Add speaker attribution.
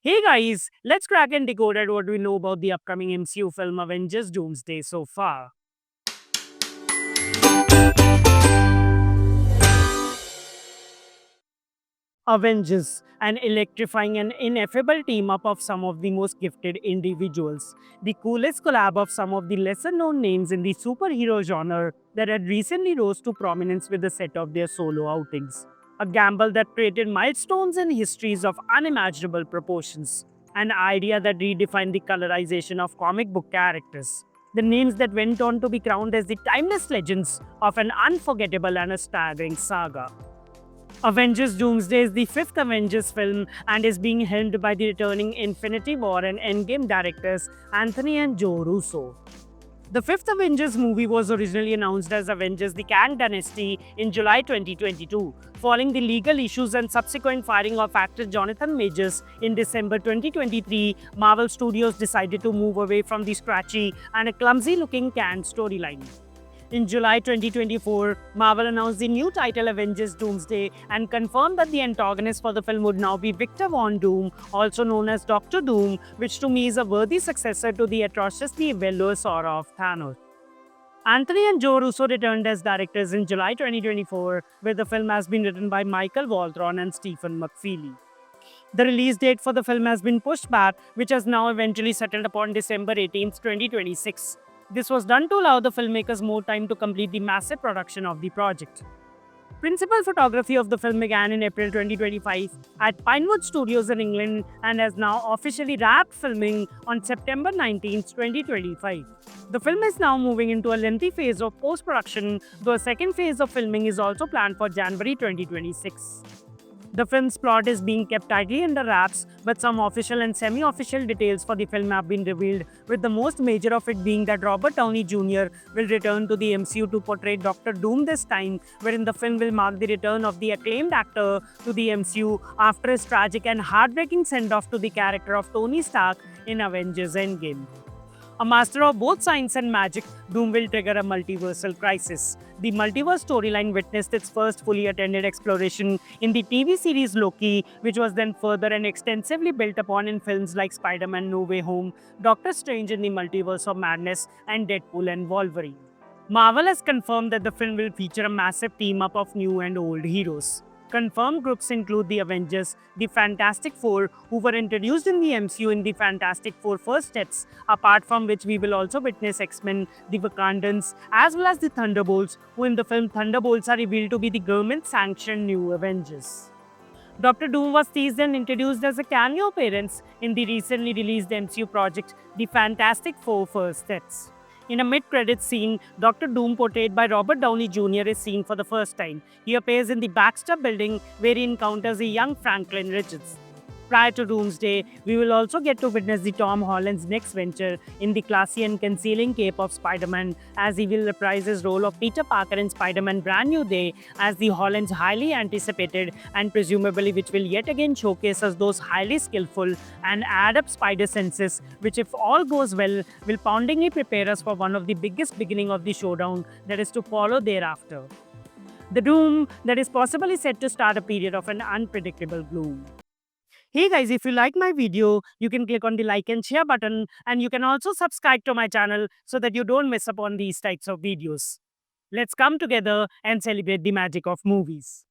Speaker 1: Hey guys, let's crack and decode at what we know about the upcoming MCU film Avengers Doomsday so far. Avengers, an electrifying and ineffable team up of some of the most gifted individuals. The coolest collab of some of the lesser known names in the superhero genre that had recently rose to prominence with the set of their solo outings. A gamble that created milestones and histories of unimaginable proportions. An idea that redefined the colorization of comic book characters. The names that went on to be crowned as the timeless legends of an unforgettable and a staggering saga. Avengers Doomsday is the fifth Avengers film and is being helmed by the returning Infinity War and Endgame directors Anthony and Joe Russo. The fifth Avengers movie was originally announced as Avengers The Kang Dynasty in July 2022, following the legal issues and subsequent firing of actor Jonathan Majors in December 2023. Marvel Studios decided to move away from the scratchy and a clumsy-looking Kang storyline. In July 2024, Marvel announced the new title Avengers Doomsday and confirmed that the antagonist for the film would now be Victor Von Doom, also known as Doctor Doom, which to me is a worthy successor to the atrociously venomous aura of Thanos. Anthony and Joe Russo returned as directors in July 2024, where the film has been written by Michael Waldron and Stephen McFeely. The release date for the film has been pushed back, which has now eventually settled upon December 18, 2026. This was done to allow the filmmakers more time to complete the massive production of the project. Principal photography of the film began in April 2025 at Pinewood Studios in England and has now officially wrapped filming on September 19, 2025. The film is now moving into a lengthy phase of post-production, though a second phase of filming is also planned for January 2026. The film's plot is being kept tightly under wraps, but some official and semi-official details for the film have been revealed, with the most major of it being that Robert Downey Jr. will return to the MCU to portray Doctor Doom this time, wherein the film will mark the return of the acclaimed actor to the MCU after his tragic and heartbreaking send-off to the character of Tony Stark in Avengers Endgame. A master of both science and magic, Doom will trigger a multiversal crisis. The multiverse storyline witnessed its first fully attended exploration in the TV series Loki, which was then further and extensively built upon in films like Spider-Man No Way Home, Doctor Strange in the Multiverse of Madness, and Deadpool and Wolverine. Marvel has confirmed that the film will feature a massive team-up of new and old heroes. Confirmed groups include the Avengers, the Fantastic Four, who were introduced in the MCU in the Fantastic Four first steps, apart from which we will also witness X-Men, the Wakandans, as well as the Thunderbolts, who in the film Thunderbolts are revealed to be the government-sanctioned new Avengers. Doctor Doom was teased and introduced as a cameo appearance in the recently released MCU project, The Fantastic Four First Steps. In a mid-credits scene, Doctor Doom, portrayed by Robert Downey Jr., is seen for the first time. He appears in the Baxter Building, where he encounters a young Franklin Richards. Prior to Doomsday, we will also get to witness the Tom Holland's next venture in the classy and concealing cape of Spider-Man, as he will reprise his role of Peter Parker in Spider-Man Brand New Day as the Holland's highly anticipated and presumably which will yet again showcase us those highly skillful and adept spider senses, which if all goes well, will poundingly prepare us for one of the biggest beginning of the showdown that is to follow thereafter. The Doom that is possibly set to start a period of an unpredictable gloom. Hey guys, if you like my video, you can click on the like and share button, and you can also subscribe to my channel so that you don't miss up on these types of videos. Let's come together and celebrate the magic of movies.